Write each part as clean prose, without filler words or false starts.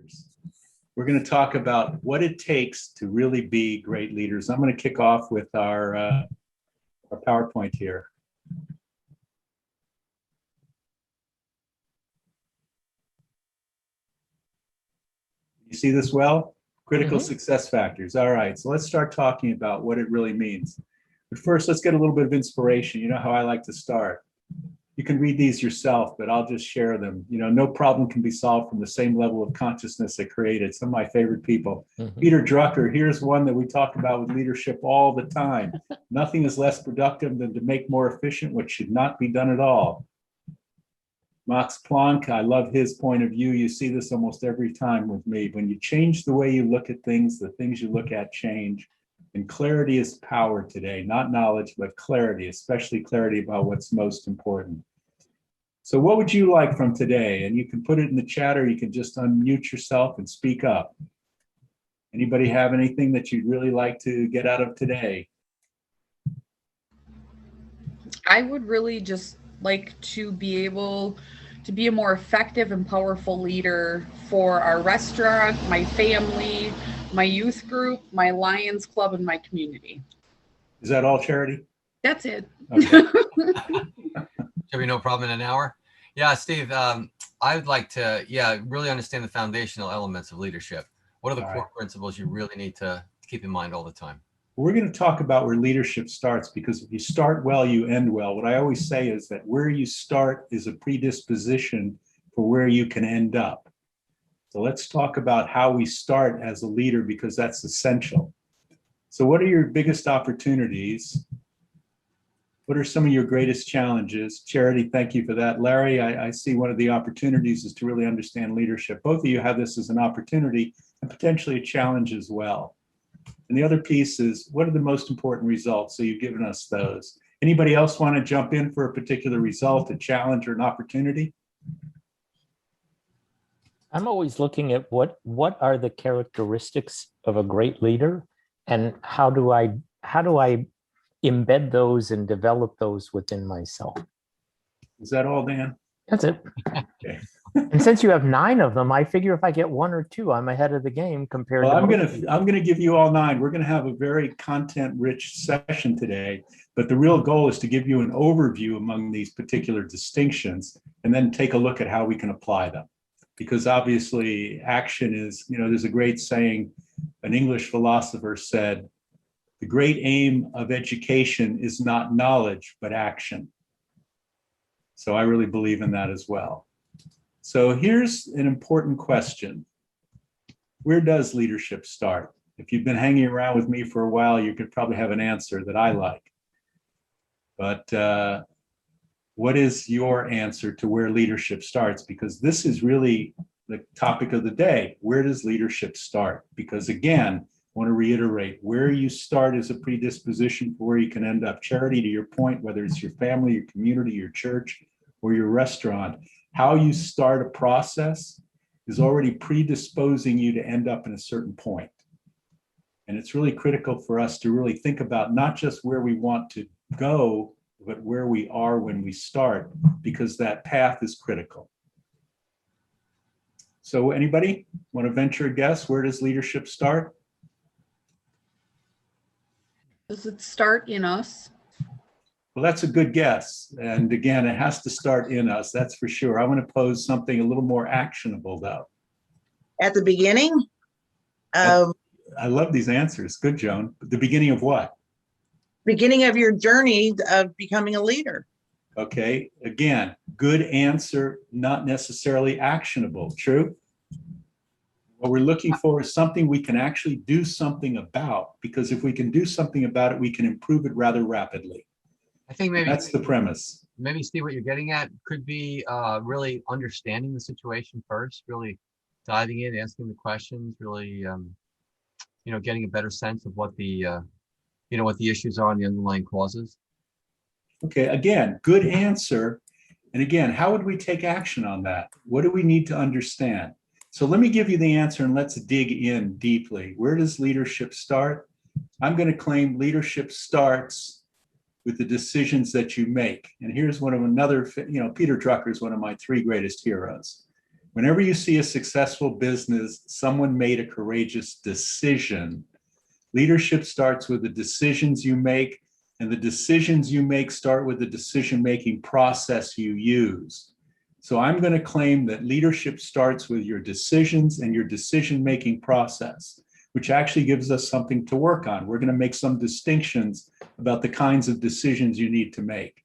factors. We're going to talk about what it takes to really be great leaders. I'm going to kick off with our PowerPoint here. You see this well? Critical success factors. All right, so let's start talking about what it really means. But first, let's get a little bit of inspiration. You know how I like to start. You can read these yourself, but I'll just share them. You know, no problem can be solved from the same level of consciousness that created. Some of my favorite people. Peter Drucker, here's one that we talk about with leadership all the time. Nothing is less productive than to make more efficient what should not be done at all. Max Planck, I love his point of view. You see this almost every time with me. When you change the way you look at things, the things you look at change. And clarity is power today, not knowledge, but clarity, especially clarity about what's most important. So what would you like from today? And you can put it in the chat, or you can just unmute yourself and speak up. Anybody have anything that you'd really like to get out of today? I would really just like to be able to be a more effective and powerful leader for our restaurant, my family, my youth group, my Lions Club, and my community. Is that all, Charity? That's it. Okay. Should be no problem in an hour. Yeah, Steve, I would like to, really understand the foundational elements of leadership. What are the core principles you really need to keep in mind all the time? We're going to talk about where leadership starts, because if you start well, you end well. What I always say is that where you start is a predisposition for where you can end up. So let's talk about how we start as a leader, because that's essential. So what are your biggest opportunities? What are some of your greatest challenges? Charity, thank you for that. Larry, I see one of the opportunities is to really understand leadership. Both of you have this as an opportunity and potentially a challenge as well. And the other piece is, what are the most important results? So you've given us those. Anybody else want to jump in for a particular result, a challenge, or an opportunity? I'm always looking at what are the characteristics of a great leader, and how do I embed those and develop those within myself. Is that all, Dan? That's it. Okay. And since you have 9 of them, I figure if I get 1 or 2, I'm ahead of the game compared to. I'm gonna give you all 9. We're gonna have a very content-rich session today, but the real goal is to give you an overview among these particular distinctions, and then take a look at how we can apply them. Because obviously, action is, there's a great saying, an English philosopher said, the great aim of education is not knowledge, but action. So I really believe in that as well. So here's an important question. Where does leadership start? If you've been hanging around with me for a while, you could probably have an answer that I like. But what is your answer to where leadership starts? Because this is really the topic of the day. Where does leadership start? Because again, I want to reiterate, where you start is a predisposition for where you can end up. Charity, to your point, whether it's your family, your community, your church, or your restaurant, how you start a process is already predisposing you to end up in a certain point. And it's really critical for us to really think about not just where we want to go, but where we are when we start, because that path is critical. So anybody want to venture a guess? Where does leadership start? Does it start in us? Well, that's a good guess. And again, it has to start in us, that's for sure. I want to pose something a little more actionable, though. At the beginning? I love these answers. Good, Joan. The beginning of what? Beginning of your journey of becoming a leader. Okay. Again, good answer, not necessarily actionable. True? What we're looking for is something we can actually do something about, because if we can do something about it, we can improve it rather rapidly. I think maybe that's the premise. Maybe, Steve, what you're getting at could be really understanding the situation first, really diving in, asking the questions, really, getting a better sense of what the, what the issues are and the underlying causes. Okay, again, good answer. And again, how would we take action on that? What do we need to understand? So let me give you the answer, and let's dig in deeply. Where does leadership start? I'm going to claim leadership starts with the decisions that you make. And here's one of another, Peter Drucker is one of my 3 greatest heroes. Whenever you see a successful business, someone made a courageous decision. Leadership starts with the decisions you make, and the decisions you make start with the decision-making process you use. So I'm going to claim that leadership starts with your decisions and your decision-making process, which actually gives us something to work on. We're going to make some distinctions about the kinds of decisions you need to make.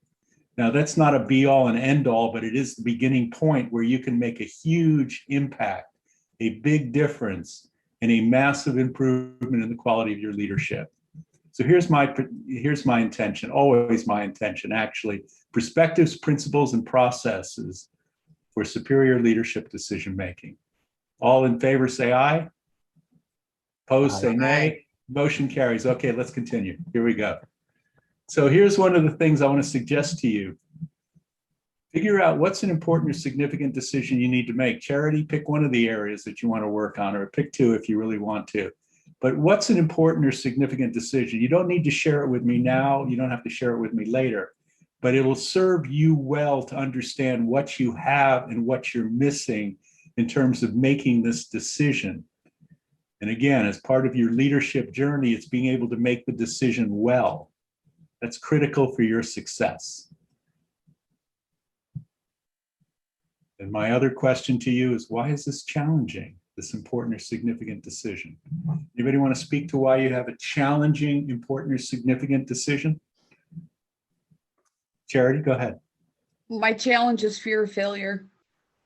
Now, that's not a be-all and end-all, but it is the beginning point where you can make a huge impact, a big difference, and a massive improvement in the quality of your leadership. So here's my intention, always my intention, actually. Perspectives, principles, and processes for superior leadership decision-making. All in favor, say aye. Opposed, say nay. Motion carries. Okay, let's continue. Here we go. So here's one of the things I want to suggest to you. Figure out what's an important or significant decision you need to make. Charity, pick one of the areas that you want to work on, or pick two if you really want to. But what's an important or significant decision? You don't need to share it with me now. You don't have to share it with me later. But it'll serve you well to understand what you have and what you're missing in terms of making this decision. And again, as part of your leadership journey, it's being able to make the decision well. That's critical for your success. And my other question to you is, why is this challenging, this important or significant decision? Anybody want to speak to why you have a challenging, important or significant decision? Charity, go ahead. My challenge is fear of failure.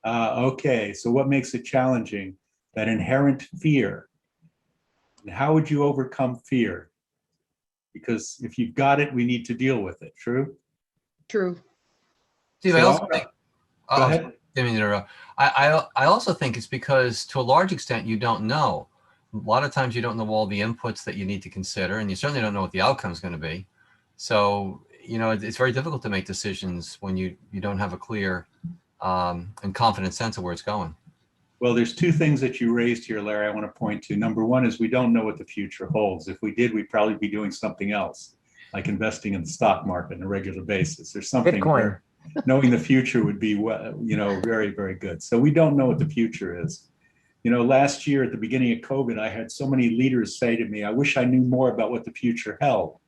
Okay, so what makes it challenging? That inherent fear. And how would you overcome fear? Because if you've got it, we need to deal with it. True? True. Steve, I also think, Go ahead. I also think it's because to a large extent you don't know. A lot of times you don't know all the inputs that you need to consider, and you certainly don't know what the outcome is going to be. So, you know, it's very difficult to make decisions when you don't have a clear and confident sense of where it's going. Well, there's two things that you raised here, Larry, I want to point to. Number one is we don't know what the future holds. If we did, we'd probably be doing something else, like investing in the stock market on a regular basis. There's something Bitcoin. where knowing the future would be, very, very good. So we don't know what the future is. You know, last year at the beginning of COVID, I had so many leaders say to me, I wish I knew more about what the future held,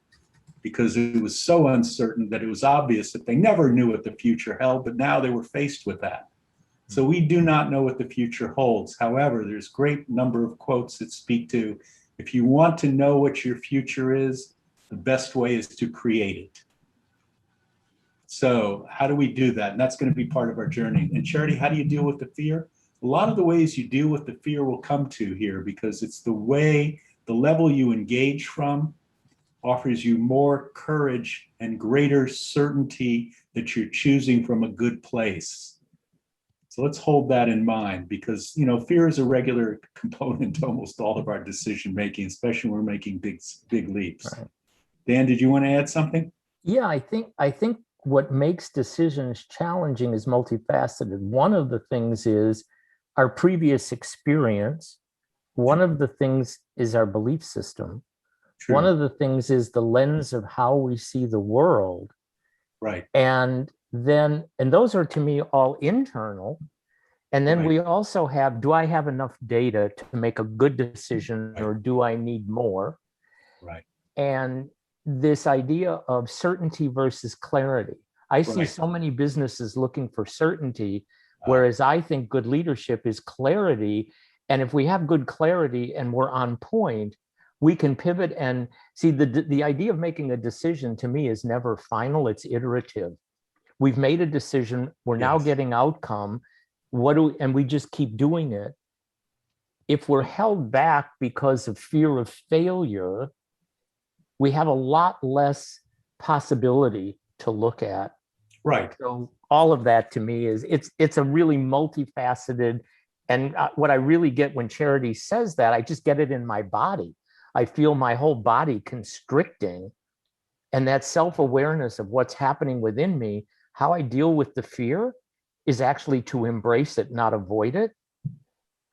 because it was so uncertain that it was obvious that they never knew what the future held, but now they were faced with that. So we do not know what the future holds. However, there's a great number of quotes that speak to, if you want to know what your future is, the best way is to create it. So how do we do that? And that's going to be part of our journey. And Charity, how do you deal with the fear? A lot of the ways you deal with the fear will come to here, because it's the way, the level you engage from offers you more courage and greater certainty that you're choosing from a good place. So let's hold that in mind, because, you know, fear is a regular component to almost all of our decision making, especially when we're making big leaps. Right. Dan, did you want to add something? Yeah, I think what makes decisions challenging is multifaceted. One of the things is our previous experience. One of the things is our belief system. True. One of the things is the lens of how we see the world. Right. And those are, to me, all internal. And then Right. we also have, do I have enough data to make a good decision, or do I need more? Right. And this idea of certainty versus clarity. I see Right. so many businesses looking for certainty, whereas I think good leadership is clarity. And if we have good clarity and we're on point, we can pivot and see the idea of making a decision, to me, is never final, it's iterative. We've made a decision, we're now Yes. getting outcome. And we just keep doing it. If we're held back because of fear of failure, we have a lot less possibility to look at. Right. So all of that, to me, is it's a really multifaceted. And what I really get when Charity says that, I just get it in my body. I feel my whole body constricting, and that self-awareness of what's happening within me, how I deal with the fear is actually to embrace it, not avoid it.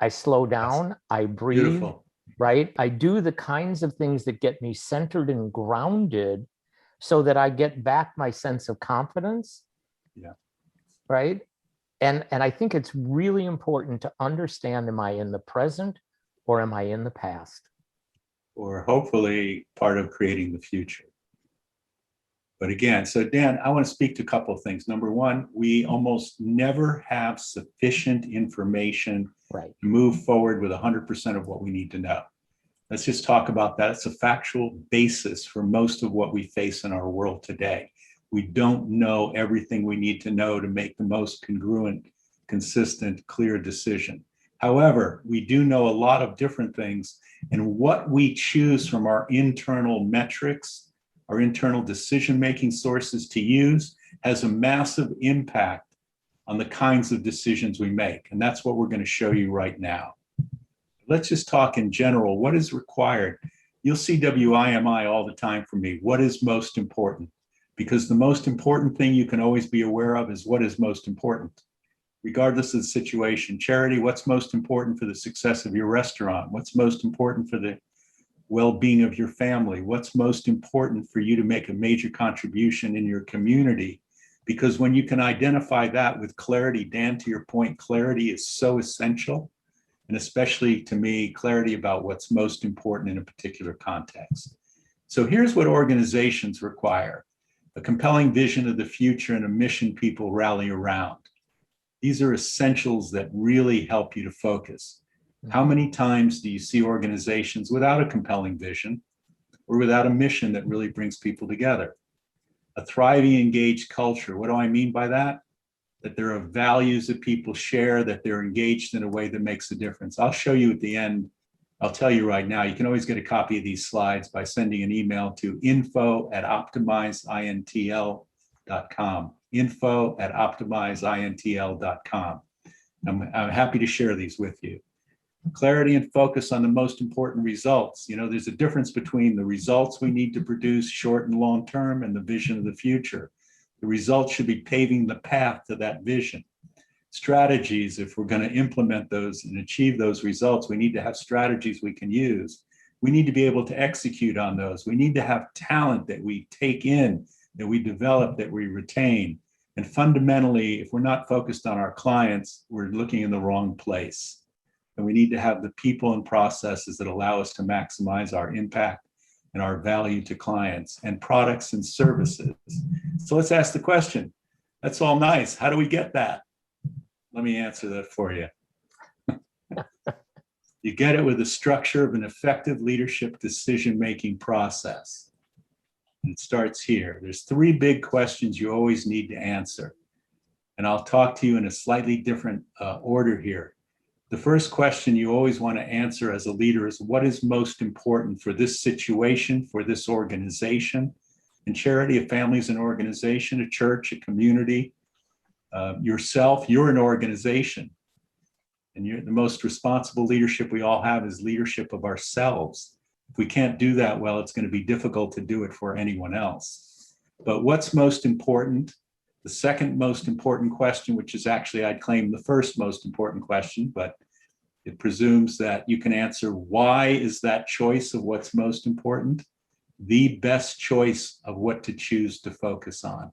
I slow down, I breathe, Beautiful. right? I do the kinds of things that get me centered and grounded so that I get back my sense of confidence. Yeah. Right. And I think it's really important to understand, am I in the present or am I in the past? Or hopefully part of creating the future. But again, so Dan, I want to speak to a couple of things. Number one, we almost never have sufficient information Right. to move forward with 100% of what we need to know. Let's just talk about that. It's a factual basis for most of what we face in our world today. We don't know everything we need to know to make the most congruent, consistent, clear decision. However, we do know a lot of different things, and what we choose from our internal metrics, our internal decision-making sources to use, has a massive impact on the kinds of decisions we make. And that's what we're going to show you right now. Let's just talk in general. What is required? You'll see WIMI all the time from me. What is most important? Because the most important thing you can always be aware of is what is most important, regardless of the situation. Charity, what's most important for the success of your restaurant? What's most important for the well-being of your family? What's most important for you to make a major contribution in your community? Because when you can identify that with clarity, Dan, to your point, clarity is so essential. And especially to me, clarity about what's most important in a particular context. So here's what organizations require: a compelling vision of the future and a mission people rally around. These are essentials that really help you to focus. How many times do you see organizations without a compelling vision or without a mission that really brings people together? A thriving, engaged culture. What do I mean by that? That there are values that people share, that they're engaged in a way that makes a difference. I'll show you at the end. I'll tell you right now, you can always get a copy of these slides by sending an email to info@optimizeintl.com, info@optimizeintl.com. I'm happy to share these with you. Clarity and focus on the most important results. You know, there's a difference between the results we need to produce short and long term and the vision of the future. The results should be paving the path to that vision. Strategies, if we're going to implement those and achieve those results, we need to have strategies we can use. We need to be able to execute on those. We need to have talent that we take in, that we develop, that we retain. And fundamentally, if we're not focused on our clients, we're looking in the wrong place. And we need to have the people and processes that allow us to maximize our impact and our value to clients and products and services. So let's ask the question. That's all nice. How do we get that? Let me answer that for you. You get it with the structure of an effective leadership decision-making process. And it starts here. There's three big questions you always need to answer. And I'll talk to you in a slightly different order here. The first question you always want to answer as a leader is, what is most important for this situation, for this organization? In charity, a family is an organization, a church, a community, yourself, you're an organization. And the most responsible leadership we all have is leadership of ourselves. If we can't do that well, it's going to be difficult to do it for anyone else. But what's most important? The second most important question, which is actually, I'd claim, the first most important question, but it presumes that you can answer, why is that choice of what's most important the best choice of what to choose to focus on?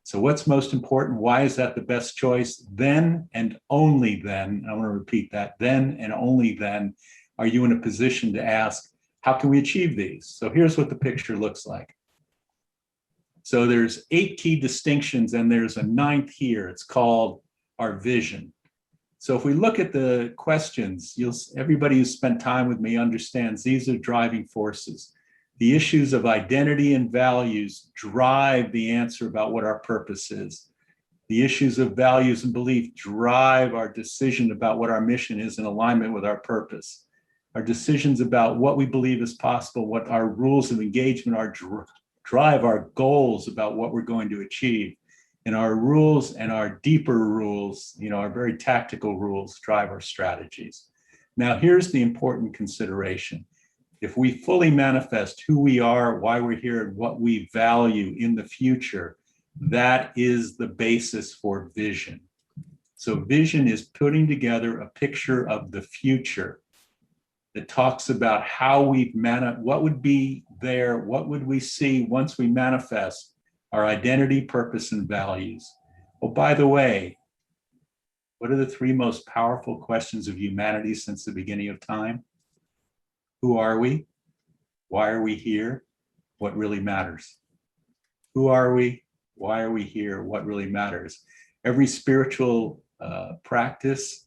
So what's most important? Why is that the best choice? Then and only then, I want to repeat that, then and only then are you in a position to ask, how can we achieve these? So here's what the picture looks like. So there's 8 key distinctions, and there's a 9th here. It's called our vision. So if we look at the questions, everybody who's spent time with me understands these are driving forces. The issues of identity and values drive the answer about what our purpose is. The issues of values and belief drive our decision about what our mission is in alignment with our purpose. Our decisions about what we believe is possible, what our rules of engagement are, drive our goals about what we're going to achieve. And our rules and our deeper rules, our very tactical rules, drive our strategies. Now, here's the important consideration. If we fully manifest who we are, why we're here, and what we value in the future, that is the basis for vision. So vision is putting together a picture of the future that talks about how what would be there, what would we see once we manifest our identity, purpose, and values. Oh, by the way, What are the three most powerful questions of humanity since the beginning of time? Who are we? Why are we here? What really matters? Who are we? Why are we here? What really matters? Every spiritual practice,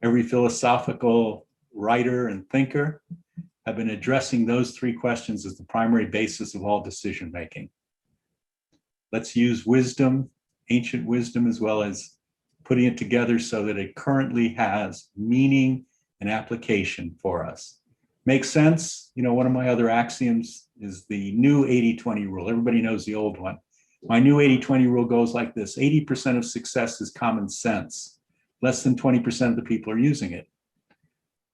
every philosophical writer and thinker have been addressing those three questions as the primary basis of all decision making. Let's use wisdom, ancient wisdom, as well as putting it together so that it currently has meaning and application for us. Makes sense? You know, one of my other axioms is the new 80-20 rule. Everybody knows the old one. My new 80-20 rule goes like this: 80% of success is common sense. Less than 20% of the people are using it.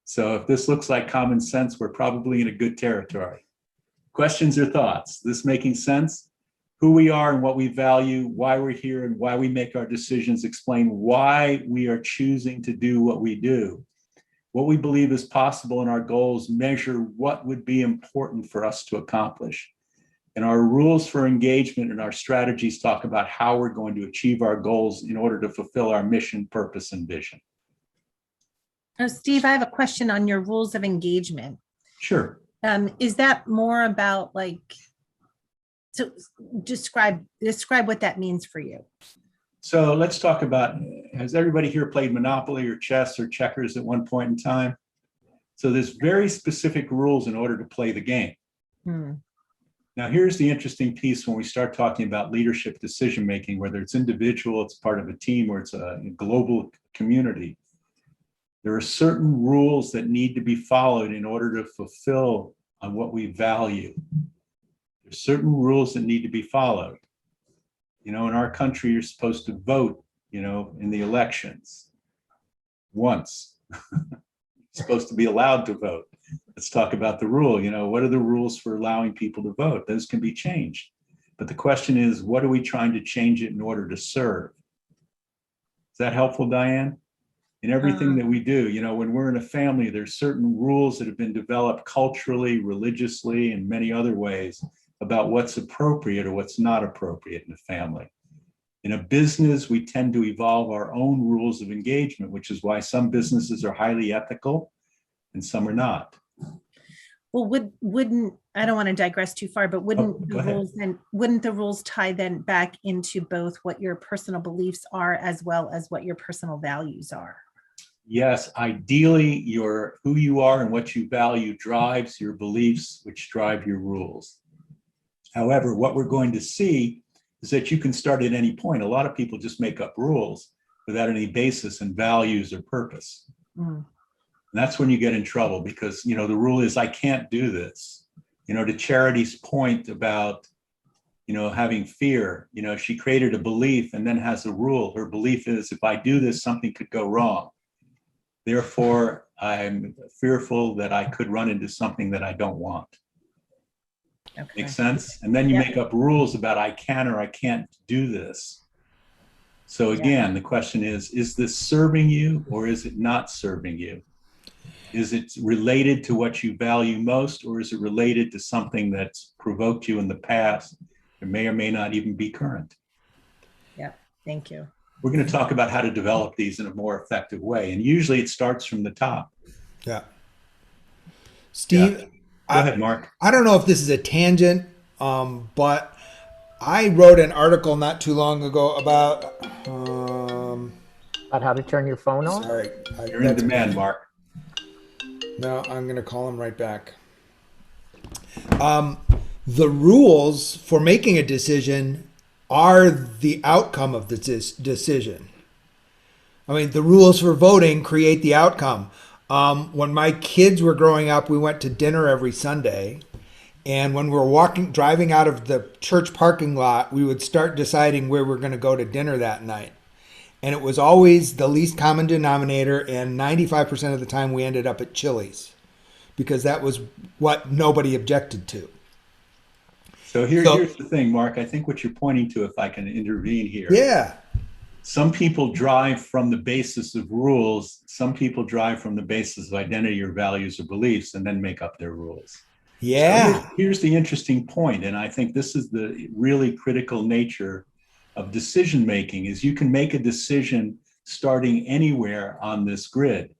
So if this looks like common sense, we're probably in a good territory. Questions or thoughts? This making sense? Who we are and what we value, why we're here and why we make our decisions, explain why we are choosing to do what we do. What we believe is possible in our goals measure what would be important for us to accomplish. And our rules for engagement and our strategies talk about how we're going to achieve our goals in order to fulfill our mission, purpose, and vision. Now, Steve, I have a question on your rules of engagement. Sure. Is that more about so describe what that means for you? So let's talk about, has everybody here played Monopoly or chess or checkers at one point in time? So there's very specific rules in order to play the game. Now, here's the interesting piece when we start talking about leadership decision-making, whether it's individual, it's part of a team, or it's a global community. There are certain rules that need to be followed in order to fulfill on what we value. There's certain rules that need to be followed. You know, in our country, you're supposed to vote, you know, in the elections once. You're supposed to be allowed to vote. Let's talk about the rule. You know, what are the rules for allowing people to vote? Those can be changed. But the question is, what are we trying to change it in order to serve? Is that helpful, Diane? In everything that we do, you know, when we're in a family, there's certain rules that have been developed culturally, religiously, and many other ways about what's appropriate or what's not appropriate in a family. In a business, we tend to evolve our own rules of engagement, which is why some businesses are highly ethical and some are not. Well, wouldn't I don't want to digress too far, but wouldn't the rules tie then back into both what your personal beliefs are as well as what your personal values are? Yes, ideally, who you are and what you value drives your beliefs, which drive your rules. However, what we're going to see is that you can start at any point. A lot of people just make up rules without any basis in values or purpose. And that's when you get in trouble because, you know, the rule is I can't do this. You know, to Charity's point about, you know, having fear, you know, she created a belief and then has a rule. Her belief is if I do this, something could go wrong. Therefore, I'm fearful that I could run into something that I don't want. Okay. Makes sense? And then you make up rules about I can or I can't do this. So again, the question is this serving you or is it not serving you? Is it related to what you value most or is it related to something that's provoked you in the past and may or may not even be current? Yeah, thank you. We're going to talk about how to develop these in a more effective way. And usually it starts from the top. Yeah. Steve, Go ahead, Mark. I don't know if this is a tangent, but I wrote an article not too long ago about How to turn your phone on? sorry. You're in demand, Mark. No, I'm going to call him right back. The rules for making a decision are the outcome of the decision. I mean, the rules for voting create the outcome. When my kids were growing up, we went to dinner every Sunday. And when we were driving out of the church parking lot, we would start deciding where we're going to go to dinner that night. And it was always the least common denominator. And 95% of the time we ended up at Chili's because that was what nobody objected to. So here's the thing, Mark. I think what you're pointing to, if I can intervene here. Yeah. Some people drive from the basis of rules. Some people drive from the basis of identity or values or beliefs and then make up their rules. Yeah. So here's the interesting point, and I think this is the really critical nature of decision making is you can make a decision starting anywhere on this grid.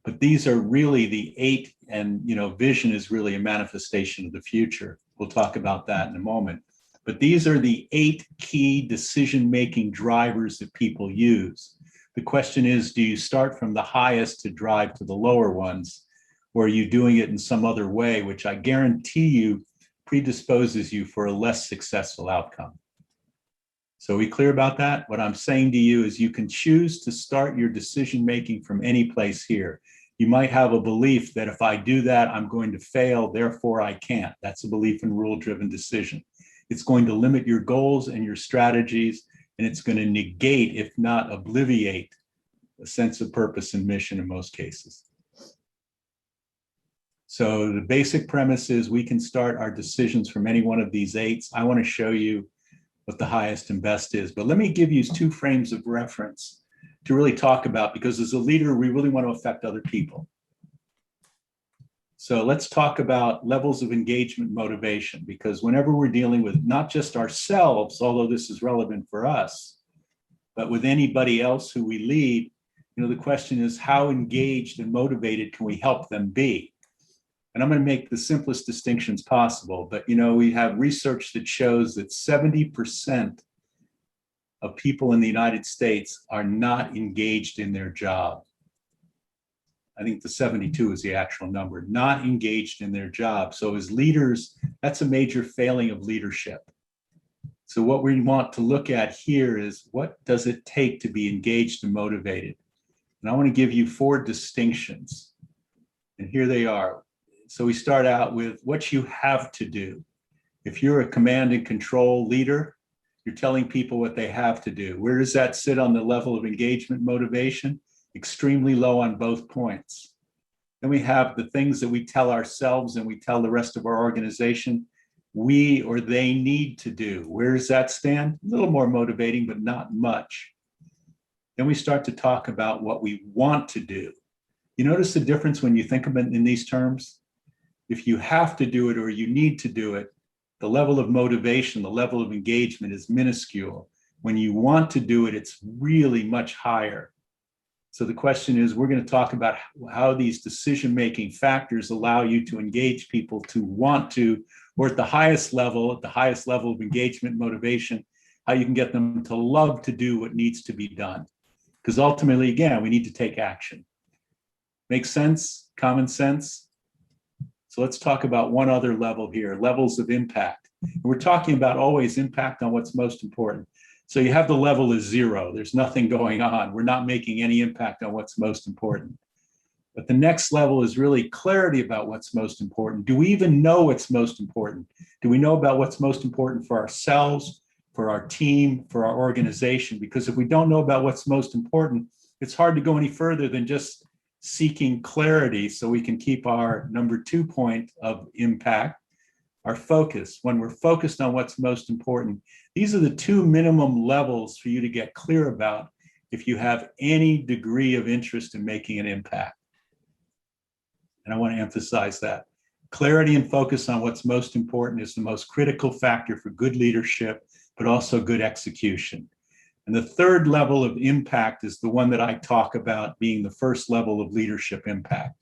But these are really the 8, and vision is really a manifestation of the future. We'll talk about that in a moment. But these are the 8 key decision-making drivers that people use. The question is, do you start from the highest to drive to the lower ones, or are you doing it in some other way, which I guarantee you predisposes you for a less successful outcome? So are we clear about that? What I'm saying to you is you can choose to start your decision-making from any place here. You might have a belief that if I do that, I'm going to fail, therefore I can't. That's a belief in rule-driven decision. It's going to limit your goals and your strategies, and it's going to negate, if not obliviate, a sense of purpose and mission in most cases. So the basic premise is we can start our decisions from any one of these 8s. I want to show you what the highest and best is, but let me give you 2 frames of reference to really talk about, because as a leader, we really want to affect other people. So let's talk about levels of engagement motivation, because whenever we're dealing with not just ourselves, although this is relevant for us, but with anybody else who we lead, the question is, how engaged and motivated can we help them be? And I'm going to make the simplest distinctions possible, but we have research that shows that 70% of people in the United States are not engaged in their job. I think the 72 is the actual number, not engaged in their job. So as leaders, that's a major failing of leadership. So what we want to look at here is, what does it take to be engaged and motivated? And I want to give you 4 distinctions. And here they are. So we start out with what you have to do. If you're a command and control leader, you're telling people what they have to do. Where does that sit on the level of engagement motivation? Extremely low on both points. Then we have the things that we tell ourselves and we tell the rest of our organization we or they need to do. Where does that stand? A little more motivating, but not much. Then we start to talk about what we want to do. You notice the difference when you think of it in these terms? If you have to do it or you need to do it, the level of motivation, the level of engagement is minuscule. When you want to do it, it's really much higher. So the question is, we're going to talk about how these decision-making factors allow you to engage people to want to, or at the highest level of engagement, motivation, how you can get them to love to do what needs to be done. Because ultimately, again, we need to take action. Make sense? Common sense? So let's talk about one other level here, levels of impact. We're talking about always impact on what's most important. So you have the level is 0. There's nothing going on. We're not making any impact on what's most important. But the next level is really clarity about what's most important. Do we even know what's most important? Do we know about what's most important for ourselves, for our team, for our organization? Because if we don't know about what's most important, it's hard to go any further than just seeking clarity so we can keep our number 2 point of impact, our focus. When we're focused on what's most important, these are the 2 minimum levels for you to get clear about if you have any degree of interest in making an impact. And I want to emphasize that. Clarity and focus on what's most important is the most critical factor for good leadership, but also good execution. And the 3rd level of impact is the one that I talk about being the first level of leadership impact.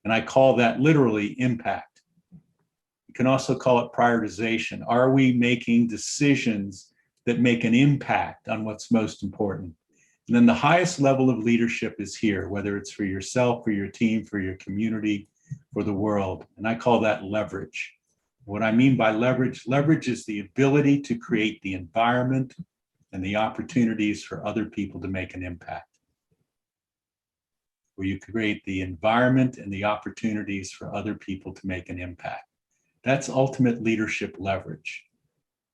And I call that literally impact. You can also call it prioritization. Are we making decisions that make an impact on what's most important? And then the highest level of leadership is here, whether it's for yourself, for your team, for your community, for the world. And I call that leverage. What I mean by leverage is the ability to create the environment and the opportunities for other people to make an impact. Where you create the environment and the opportunities for other people to make an impact. That's ultimate leadership leverage.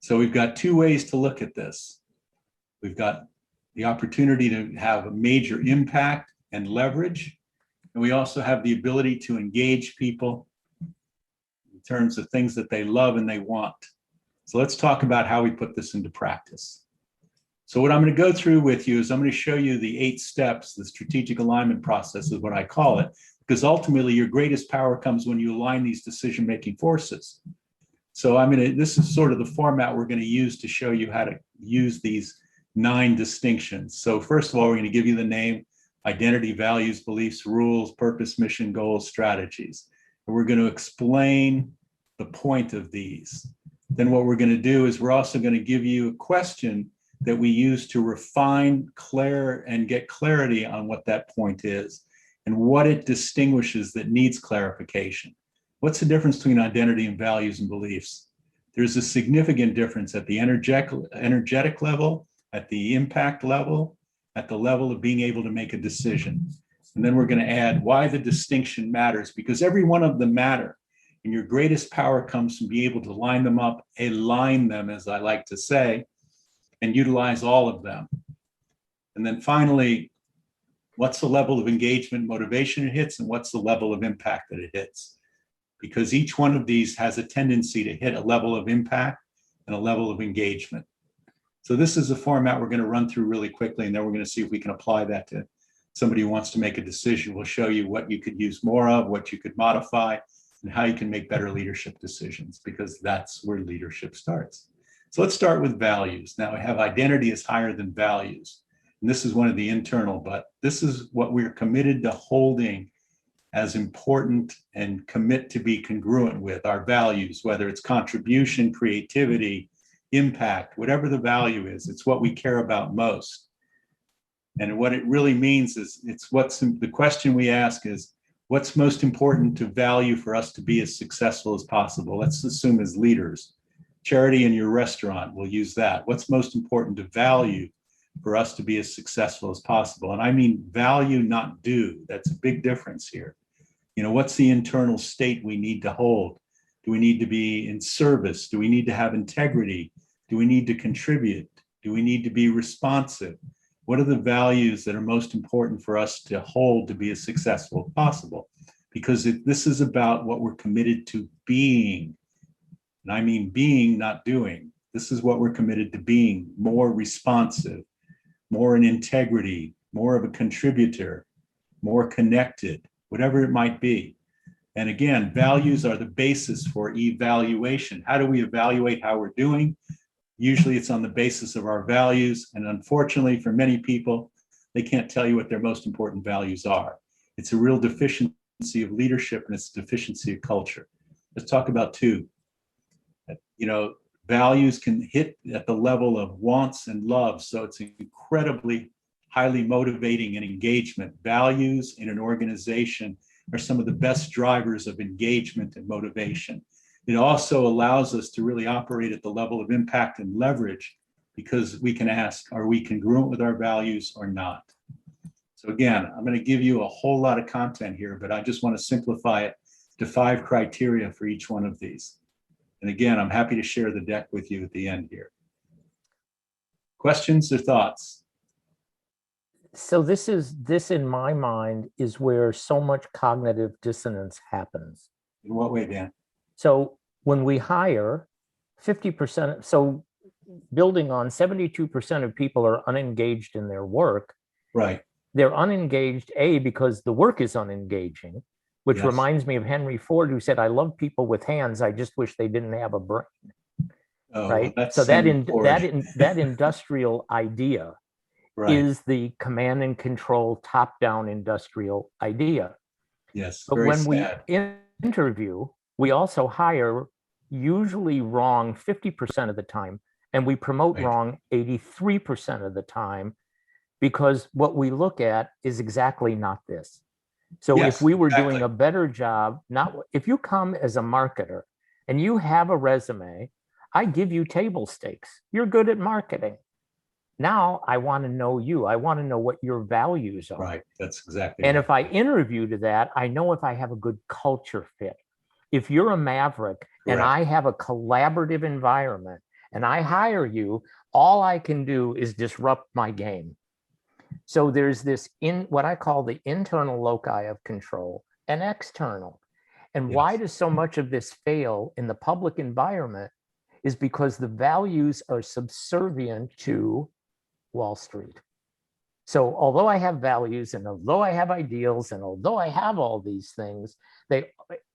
So we've got 2 ways to look at this. We've got the opportunity to have a major impact and leverage. And we also have the ability to engage people in terms of things that they love and they want. So let's talk about how we put this into practice. So what I'm going to go through with you is I'm going to show you the 8 steps, the strategic alignment process is what I call it, because ultimately your greatest power comes when you align these decision-making forces. So this is sort of the format we're going to use to show you how to use these 9 distinctions. So first of all, we're going to give you the name: identity, values, beliefs, rules, purpose, mission, goals, strategies. And we're going to explain the point of these. Then what we're going to do is we're also going to give you a question that we use to refine, and get clarity on what that point is and what it distinguishes that needs clarification. What's the difference between identity and values and beliefs? There's a significant difference at the energetic level, at the impact level, at the level of being able to make a decision. And then we're going to add why the distinction matters, because every one of them matter. And your greatest power comes from being able to line them up, align them, as I like to say, and utilize all of them. And then finally, what's the level of engagement, motivation it hits, and what's the level of impact that it hits? Because each one of these has a tendency to hit a level of impact and a level of engagement. So this is a format we're going to run through really quickly, and then we're going to see if we can apply that to somebody who wants to make a decision. We'll show you what you could use more of, what you could modify, and how you can make better leadership decisions, because that's where leadership starts. So let's start with values. Now, we have identity is higher than values. And this is one of the internal, but this is what we're committed to holding as important and commit to be congruent with our values, whether it's contribution, creativity, impact, whatever the value is, it's what we care about most. And what it really means is the question we ask is, what's most important to value for us to be as successful as possible? Let's assume as leaders. Charity in your restaurant, we'll use that. What's most important to value for us to be as successful as possible? And I mean value, not do. That's a big difference here. You know, what's the internal state we need to hold? Do we need to be in service? Do we need to have integrity? Do we need to contribute? Do we need to be responsive? What are the values that are most important for us to hold to be as successful as possible? Because this is about what we're committed to being. And I mean being, not doing. This is what we're committed to being: more responsive, more in integrity, more of a contributor, more connected, whatever it might be. And again, values are the basis for evaluation. How do we evaluate how we're doing? Usually it's on the basis of our values. And unfortunately, for many people, they can't tell you what their most important values are. It's a real deficiency of leadership, and it's a deficiency of culture. Let's talk about 2. You know, values can hit at the level of wants and loves. So it's incredibly highly motivating and engagement. Values in an organization are some of the best drivers of engagement and motivation. It also allows us to really operate at the level of impact and leverage, because we can ask, are we congruent with our values or not? So again, I'm going to give you a whole lot of content here, but I just want to simplify it to 5 criteria for each one of these. And again, I'm happy to share the deck with you at the end here. Questions or thoughts? So this in my mind is where so much cognitive dissonance happens. In what way, Dan? So when we hire 50%, so building on 72% of people are unengaged in their work. Right. They're unengaged, because the work is unengaging, which Yes. reminds me of Henry Ford, who said, I love people with hands, I just wish they didn't have a brain. Oh, Right. well, So that Henry Ford. that industrial idea Right. is the command and control top-down industrial idea. Yes. But Very when sad. we interview, we also hire usually wrong 50% of the time, and we promote Right. wrong 83% of the time, because what we look at is exactly not this. So Yes, if we were exactly. doing a better job, if you come as a marketer and you have a resume, I give you table stakes. You're good at marketing. Now I want to know you. I want to know what your values are. Right. That's exactly And right. if I interview to that, I know if I have a good culture fit. If you're a maverick and Correct. I have a collaborative environment and I hire you, all I can do is disrupt my game. So there's this what I call the internal loci of control and external. And why Yes. does so much of this fail in the public environment is because the values are subservient to Wall Street. So although I have values and although I have ideals and although I have all these things,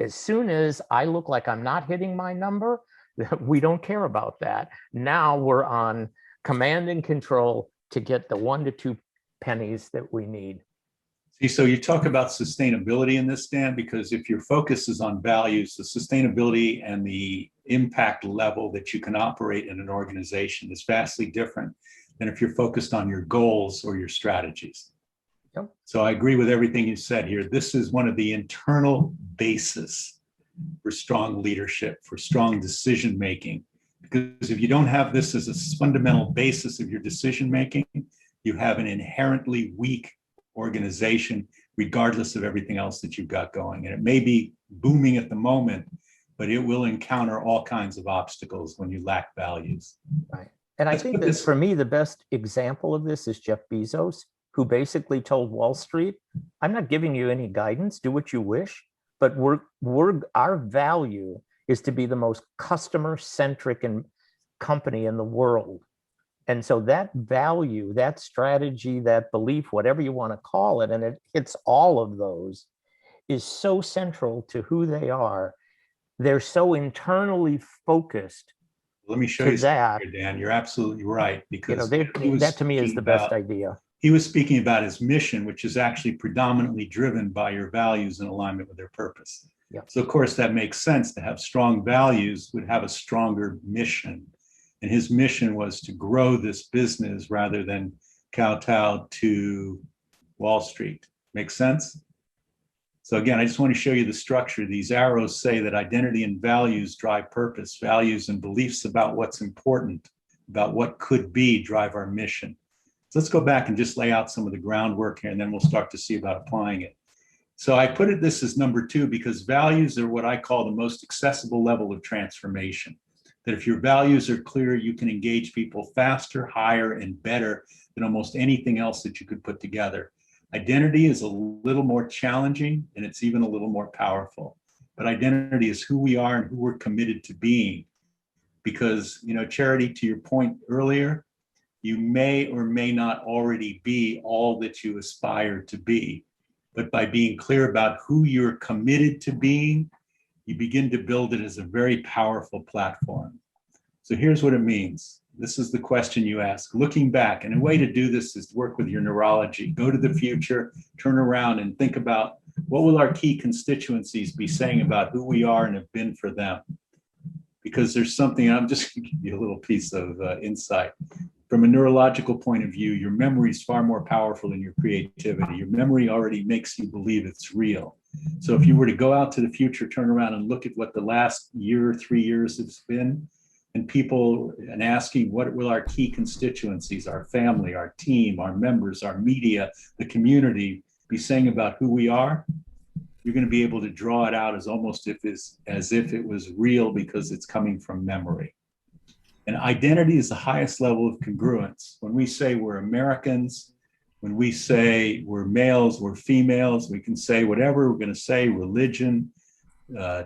as soon as I look like I'm not hitting my number, we don't care about that. Now we're on command and control to get the 1 to 2 pennies that we need. See, so you talk about sustainability in this, Dan, because if your focus is on values, the sustainability and the impact level that you can operate in an organization is vastly different than if you're focused on your goals or your strategies. Yep. So I agree with everything you said here. This is one of the internal bases for strong leadership, for strong decision making. Because if you don't have this as a fundamental basis of your decision making, you have an inherently weak organization, regardless of everything else that you've got going. And it may be booming at the moment, but it will encounter all kinds of obstacles when you lack values. Right. And I think that for me, the best example of this is Jeff Bezos, who basically told Wall Street, I'm not giving you any guidance, do what you wish, but our value is to be the most customer-centric company in the world. And so that value, that strategy, that belief, whatever you want to call it, and it hits all of those, is so central to who they are. They're so internally focused. Let me show you something here, Dan. You're absolutely right, because that to me is the best idea. He was speaking about his mission, which is actually predominantly driven by your values in alignment with their purpose. Yep. So of course that makes sense. To have strong values would have a stronger mission. And his mission was to grow this business rather than kowtow to Wall Street. Make sense? So again, I just want to show you the structure. These arrows say that identity and values drive purpose. Values and beliefs about what's important, about what could be, drive our mission. So let's go back and just lay out some of the groundwork here, and then we'll start to see about applying it. So I put this as number 2 because values are what I call the most accessible level of transformation. That if your values are clear, you can engage people faster, higher, and better than almost anything else that you could put together. Identity is a little more challenging, and it's even a little more powerful. But identity is who we are and who we're committed to being. Because, Charity, to your point earlier, you may or may not already be all that you aspire to be. But by being clear about who you're committed to being, you begin to build it as a very powerful platform. So here's what it means. This is the question you ask. Looking back, and a way to do this is to work with your neurology. Go to the future, turn around and think about what will our key constituencies be saying about who we are and have been for them. Because there's something, I'm just going to give you a little piece of insight. From a neurological point of view, your memory is far more powerful than your creativity. Your memory already makes you believe it's real. So if you were to go out to the future, turn around and look at what the last year, 3 years has been, and asking what will our key constituencies, our family, our team, our members, our media, the community be saying about who we are, you're going to be able to draw it out as almost as if it was real because it's coming from memory. And identity is the highest level of congruence. When we say we're Americans, when we say we're males, we're females, we can say whatever we're going to say, religion,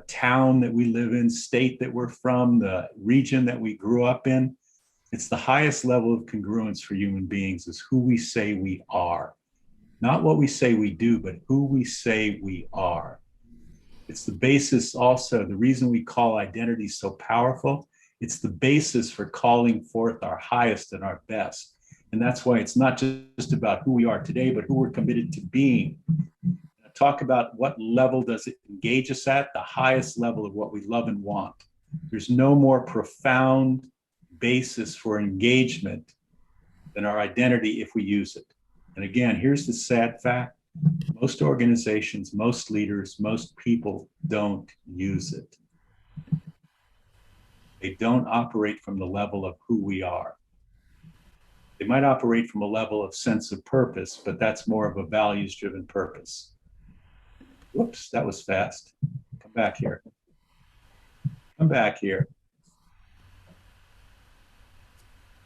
town that we live in, state that we're from, the region that we grew up in. It's the highest level of congruence for human beings is who we say we are. Not what we say we do, but who we say we are. It's the basis also, the reason we call identity so powerful, it's the basis for calling forth our highest and our best. And that's why it's not just about who we are today, but who we're committed to being. Talk about what level does it engage us at, the highest level of what we love and want. There's no more profound basis for engagement than our identity if we use it. And again, here's the sad fact. Most organizations, most leaders, most people don't use it. They don't operate from the level of who we are. They might operate from a level of sense of purpose, but that's more of a values-driven purpose. Whoops, that was fast. Come back here. Come back here.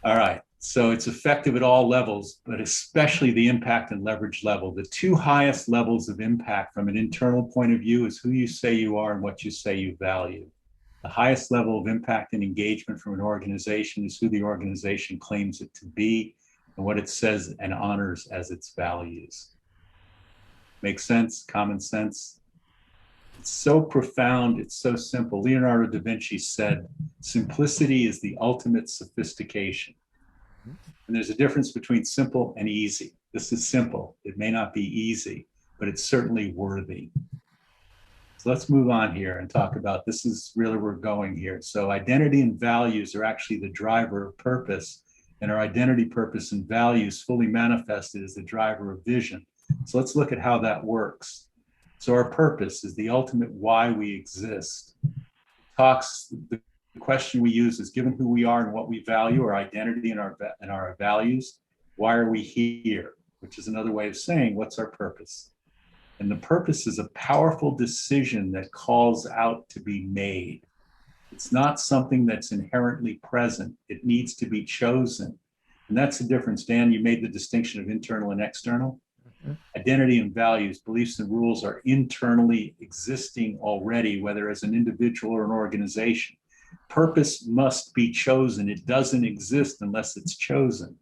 All right, so it's effective at all levels, but especially the impact and leverage level. The 2 highest levels of impact from an internal point of view is who you say you are and what you say you value. The highest level of impact and engagement from an organization is who the organization claims it to be and what it says and honors as its values. Makes sense? Common sense? It's so profound, it's so simple. Leonardo da Vinci said, simplicity is the ultimate sophistication. And there's a difference between simple and easy. This is simple. It may not be easy, but it's certainly worthy. So let's move on here and talk about, this is really where we're going here. So identity and values are actually the driver of purpose, and our identity, purpose, and values fully manifested as the driver of vision. So let's look at how that works. So our purpose is the ultimate why we exist. The question we use is, given who we are and what we value, our identity and our values, why are we here? Which is another way of saying, what's our purpose? And the purpose is a powerful decision that calls out to be made. It's not something that's inherently present. It needs to be chosen. And that's the difference. Dan, you made the distinction of internal and external. Identity and values, beliefs and rules are internally existing already, whether as an individual or an organization. Purpose must be chosen. It doesn't exist unless it's chosen.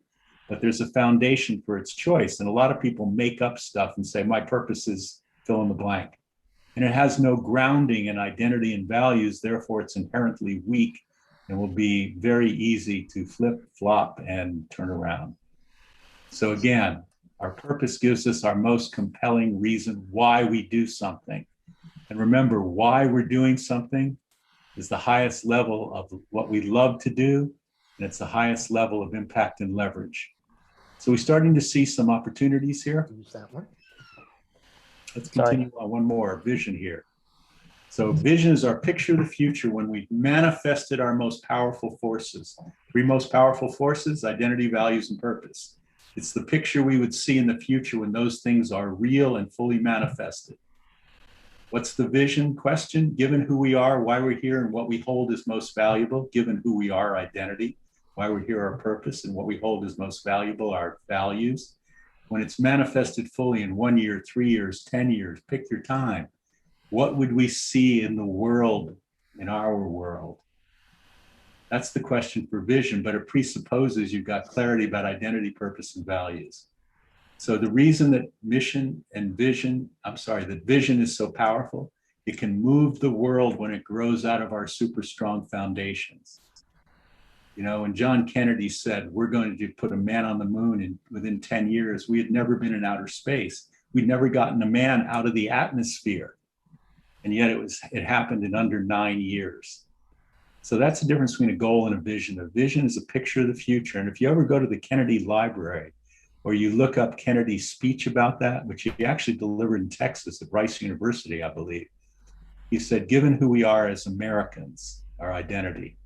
But there's a foundation for its choice. And a lot of people make up stuff and say, my purpose is fill in the blank. And it has no grounding in identity and values. Therefore, it's inherently weak and will be very easy to flip, flop, and turn around. So again, our purpose gives us our most compelling reason why we do something. And remember, why we're doing something is the highest level of what we love to do, and it's the highest level of impact and leverage. So we're starting to see some opportunities here. Use that one. Let's continue on one more, vision here. So vision is our picture of the future when we've manifested our most powerful forces. Three most powerful forces: identity, values, and purpose. It's the picture we would see in the future when those things are real and fully manifested. What's the vision question? Given who we are, why we're here, and what we hold is most valuable. Given who we are, identity. Why we're here, our purpose, and what we hold is most valuable, our values. When it's manifested fully in 1 year, 3 years, 10 years, pick your time. What would we see in the world, in our world? That's the question for vision, but it presupposes you've got clarity about identity, purpose, and values. So the reason that that vision is so powerful, it can move the world when it grows out of our super strong foundations. You know, when John Kennedy said, we're going to put a man on the moon within 10 years, we had never been in outer space. We'd never gotten a man out of the atmosphere. And yet it happened in under 9 years. So that's the difference between a goal and a vision. A vision is a picture of the future. And if you ever go to the Kennedy Library, or you look up Kennedy's speech about that, which he actually delivered in Texas at Rice University, I believe, he said, given who we are as Americans, our identity,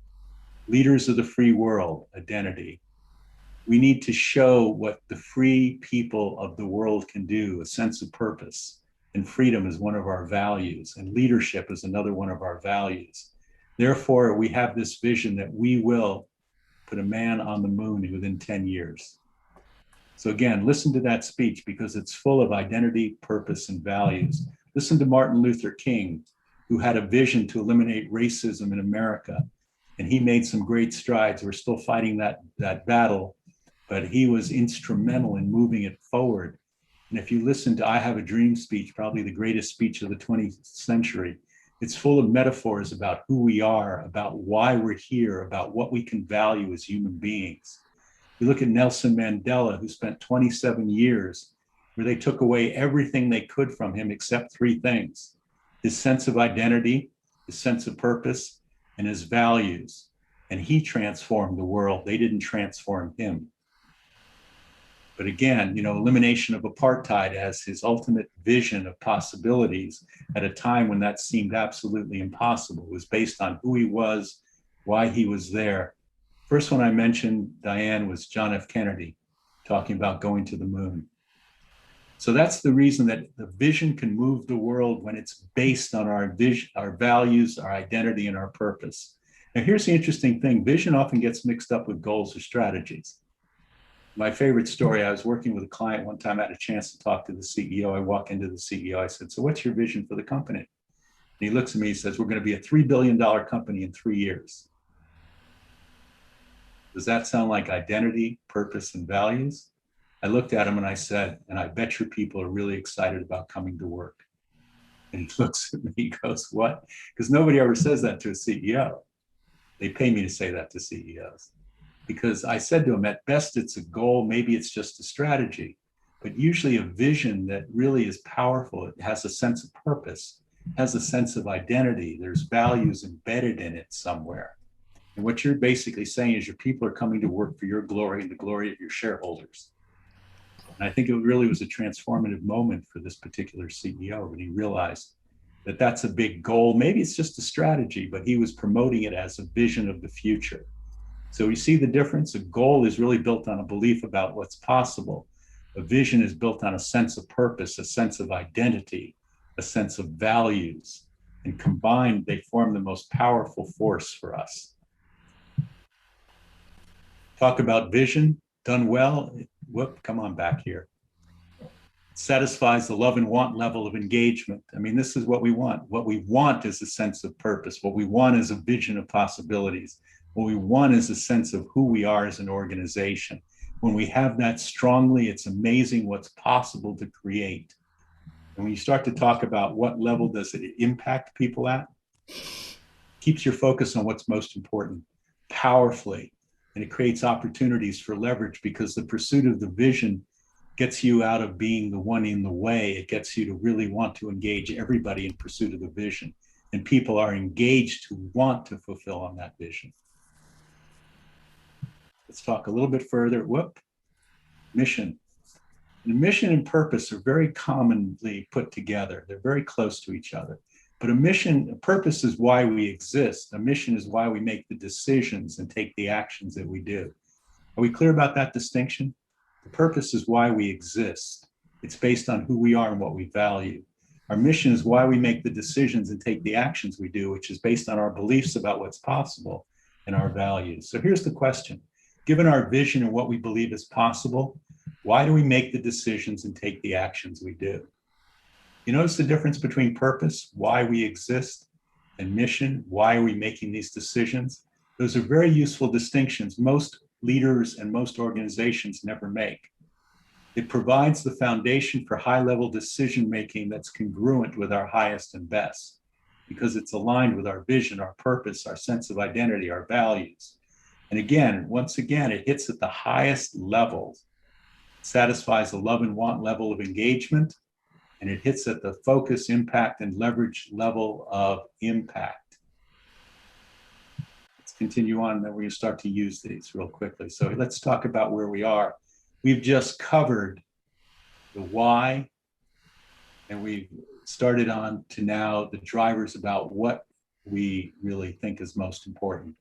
leaders of the free world, identity, we need to show what the free people of the world can do, a sense of purpose. And freedom is one of our values, and leadership is another one of our values. Therefore, we have this vision that we will put a man on the moon within 10 years. So again, listen to that speech because it's full of identity, purpose, and values. Listen to Martin Luther King, who had a vision to eliminate racism in America. And he made some great strides. We're still fighting that battle, but he was instrumental in moving it forward. And if you listen to I Have a Dream speech, probably the greatest speech of the 20th century, it's full of metaphors about who we are, about why we're here, about what we can value as human beings. You look at Nelson Mandela, who spent 27 years where they took away everything they could from him except three things: his sense of identity, his sense of purpose, and his values. And he transformed the world. They didn't transform him. But again, elimination of apartheid as his ultimate vision of possibilities at a time when that seemed absolutely impossible. It was based on who he was, why he was there. First one I mentioned, Diane, was John F. Kennedy talking about going to the moon. So that's the reason that the vision can move the world when it's based on our vision, our values, our identity, and our purpose. Now, here's the interesting thing. Vision often gets mixed up with goals or strategies. My favorite story, I was working with a client one time, I had a chance to talk to the CEO. I walk into the CEO, I said, so what's your vision for the company? And he looks at me, he says, we're going to be a $3 billion company in 3 years. Does that sound like identity, purpose, and values? I looked at him and I said, and I bet your people are really excited about coming to work. And he looks at me, he goes, what? Because nobody ever says that to a CEO. They pay me to say that to CEOs. because I said to him, at best, it's a goal, maybe it's just a strategy, but usually a vision that really is powerful. It has a sense of purpose, has a sense of identity. There's values embedded in it somewhere. And what you're basically saying is your people are coming to work for your glory and the glory of your shareholders. And I think it really was a transformative moment for this particular CEO when he realized that that's a big goal. Maybe it's just a strategy, but he was promoting it as a vision of the future. So we see the difference. A goal is really built on a belief about what's possible. A vision is built on a sense of purpose, a sense of identity, a sense of values. And combined, they form the most powerful force for us. Talk about vision done well. Whoop, come on back here. Satisfies the love and want level of engagement. I mean, this is what we want. What we want is a sense of purpose. What we want is a vision of possibilities. What we want is a sense of who we are as an organization. When we have that strongly, it's amazing what's possible to create. And when you start to talk about what level does it impact people at, keeps your focus on what's most important powerfully. And it creates opportunities for leverage because the pursuit of the vision gets you out of being the one in the way. It gets you to really want to engage everybody in pursuit of the vision. And people are engaged who want to fulfill on that vision. Let's talk a little bit further. Whoop. Mission. And mission and purpose are very commonly put together. They're very close to each other. But a purpose is why we exist. A mission is why we make the decisions and take the actions that we do. Are we clear about that distinction? The purpose is why we exist. It's based on who we are and what we value. Our mission is why we make the decisions and take the actions we do, which is based on our beliefs about what's possible and our values. So here's the question. Given our vision and what we believe is possible, why do we make the decisions and take the actions we do? You notice the difference between purpose, why we exist, and mission, why are we making these decisions? Those are very useful distinctions most leaders and most organizations never make. It provides the foundation for high-level decision-making that's congruent with our highest and best, because it's aligned with our vision, our purpose, our sense of identity, our values. And again, once again, it hits at the highest levels, satisfies the love and want level of engagement, and it hits at the focus, impact, and leverage level of impact. Let's continue on, and then we're going to start to use these real quickly. So let's talk about where we are. We've just covered the why, and we've started on to now the drivers about what we really think is most important.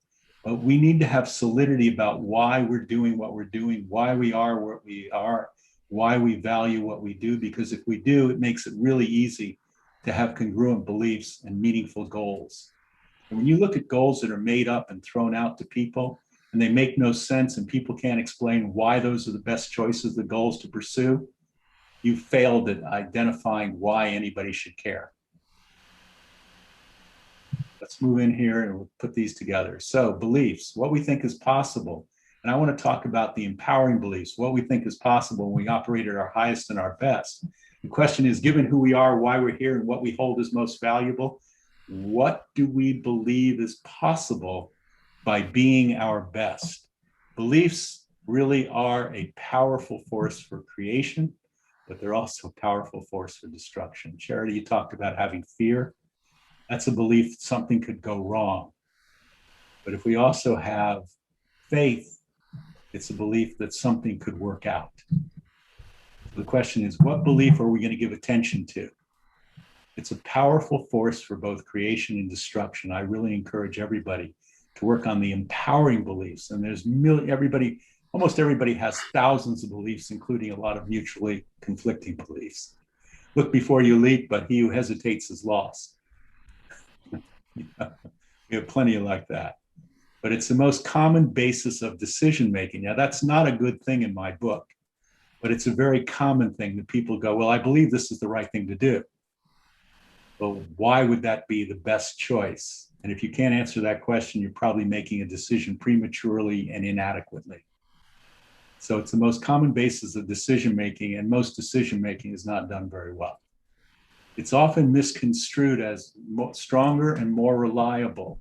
But we need to have solidity about why we're doing what we're doing, why we are what we are, why we value what we do, because if we do, it makes it really easy to have congruent beliefs and meaningful goals. And when you look at goals that are made up and thrown out to people, and they make no sense and people can't explain why those are the best choices, the goals to pursue, you failed at identifying why anybody should care. Let's move in here and we'll put these together. So beliefs, what we think is possible. And I want to talk about the empowering beliefs, what we think is possible when we operate at our highest and our best. The question is, given who we are, why we're here, and what we hold as most valuable, what do we believe is possible by being our best? Beliefs really are a powerful force for creation, but they're also a powerful force for destruction. Charity, you talked about having fear. That's a belief that something could go wrong. But if we also have faith, it's a belief that something could work out. The question is, what belief are we going to give attention to? It's a powerful force for both creation and destruction. I really encourage everybody to work on the empowering beliefs. And there's almost everybody has thousands of beliefs, including a lot of mutually conflicting beliefs. Look before you leap, but he who hesitates is lost. We have plenty like that. But it's the most common basis of decision making. Now, that's not a good thing in my book, but it's a very common thing that people go, well, I believe this is the right thing to do. Well, why would that be the best choice? And if you can't answer that question, you're probably making a decision prematurely and inadequately. So it's the most common basis of decision making, and most decision making is not done very well. It's often misconstrued as stronger and more reliable.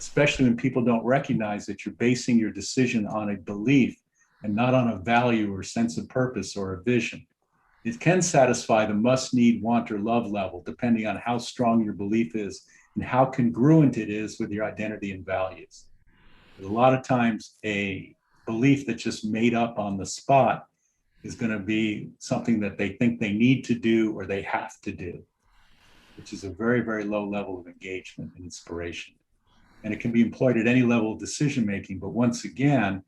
especially when people don't recognize that you're basing your decision on a belief and not on a value or sense of purpose or a vision. It can satisfy the must, need, want, or love level, depending on how strong your belief is and how congruent it is with your identity and values. A lot of times, a belief that's just made up on the spot is going to be something that they think they need to do or they have to do, which is a very, very low level of engagement and inspiration. And it can be employed at any level of decision making, but once again,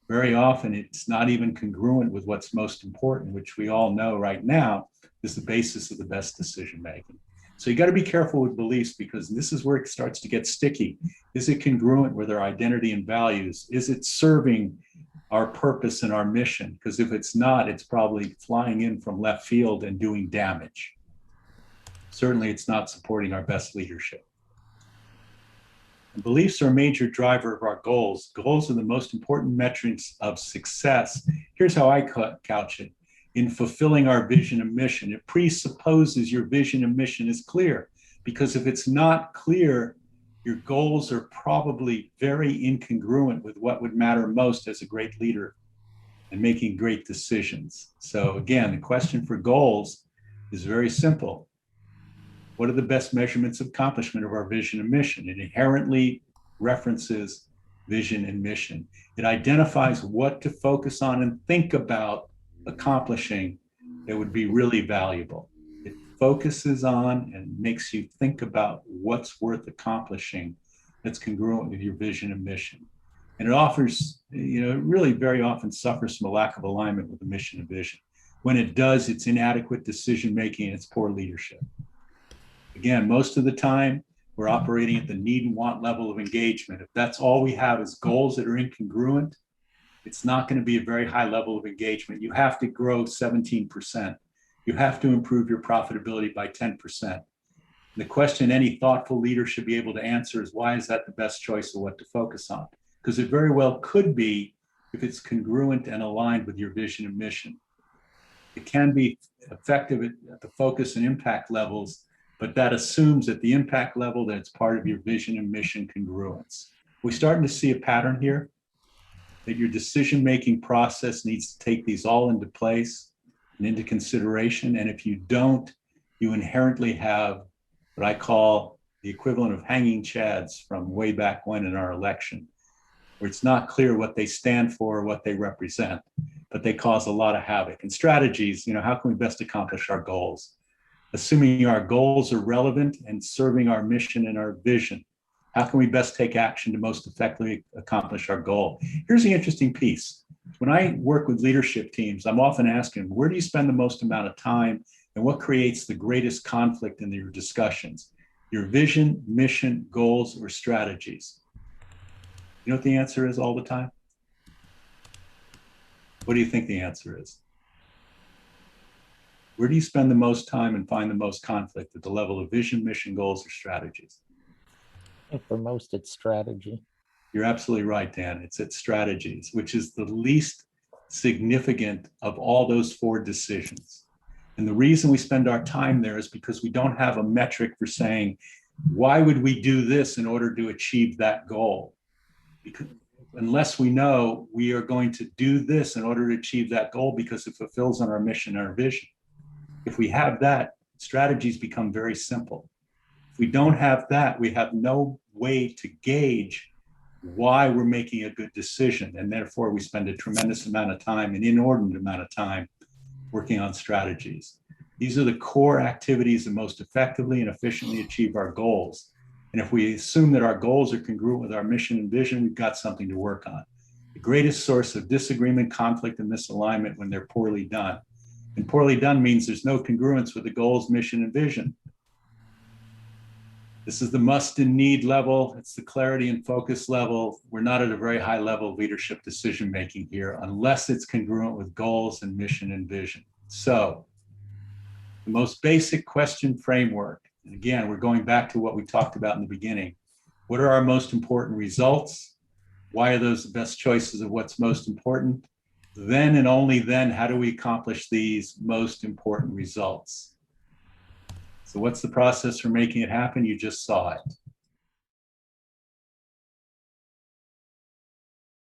very often it's not even congruent with what's most important, which we all know right now is the basis of the best decision making. So you got to be careful with beliefs, because this is where it starts to get sticky. Is it congruent with our identity and values? Is it serving our purpose and our mission? Because if it's not, it's probably flying in from left field and doing damage. Certainly, it's not supporting our best leadership. And beliefs are a major driver of our goals. Goals are the most important metrics of success. Here's how I couch it. In fulfilling our vision and mission, it presupposes your vision and mission is clear. Because if it's not clear, your goals are probably very incongruent with what would matter most as a great leader and making great decisions. So again, the question for goals is very simple. What are the best measurements of accomplishment of our vision and mission? It inherently references vision and mission. It identifies what to focus on and think about accomplishing that would be really valuable. It focuses on and makes you think about what's worth accomplishing that's congruent with your vision and mission. And it offers, it really very often suffers from a lack of alignment with the mission and vision. When it does, it's inadequate decision making and it's poor leadership. Again, most of the time, we're operating at the need and want level of engagement. If that's all we have is goals that are incongruent, it's not going to be a very high level of engagement. You have to grow 17%. You have to improve your profitability by 10%. The question any thoughtful leader should be able to answer is, why is that the best choice of what to focus on? Because it very well could be if it's congruent and aligned with your vision and mission. It can be effective at the focus and impact levels, but that assumes at the impact level that it's part of your vision and mission congruence. We're starting to see a pattern here that your decision-making process needs to take these all into place and into consideration. And if you don't, you inherently have what I call the equivalent of hanging chads from way back when in our election, where it's not clear what they stand for or what they represent, but they cause a lot of havoc. And strategies, how can we best accomplish our goals? Assuming our goals are relevant and serving our mission and our vision, how can we best take action to most effectively accomplish our goal? Here's the interesting piece. When I work with leadership teams, I'm often asking, where do you spend the most amount of time and what creates the greatest conflict in your discussions? Your vision, mission, goals, or strategies? You know what the answer is all the time? What do you think the answer is? Where do you spend the most time and find the most conflict at the level of vision, mission, goals, or strategies? I think for most, it's strategy. You're absolutely right, Dan. It's at strategies, which is the least significant of all those four decisions. And the reason we spend our time there is because we don't have a metric for saying, why would we do this in order to achieve that goal? Because unless we know we are going to do this in order to achieve that goal because it fulfills on our mission and our vision. If we have that, strategies become very simple. If we don't have that, we have no way to gauge why we're making a good decision. And therefore, we spend a tremendous amount of time, an inordinate amount of time, working on strategies. These are the core activities that most effectively and efficiently achieve our goals. And if we assume that our goals are congruent with our mission and vision, we've got something to work on. The greatest source of disagreement, conflict, and misalignment when they're poorly done. And poorly done means there's no congruence with the goals, mission, and vision. This is the must and need level. It's the clarity and focus level. We're not at a very high level of leadership decision-making here unless it's congruent with goals and mission and vision. So the most basic question framework, and again, we're going back to what we talked about in the beginning. What are our most important results? Why are those the best choices of what's most important? Then and only then, how do we accomplish these most important results? So what's the process for making it happen? You just saw it.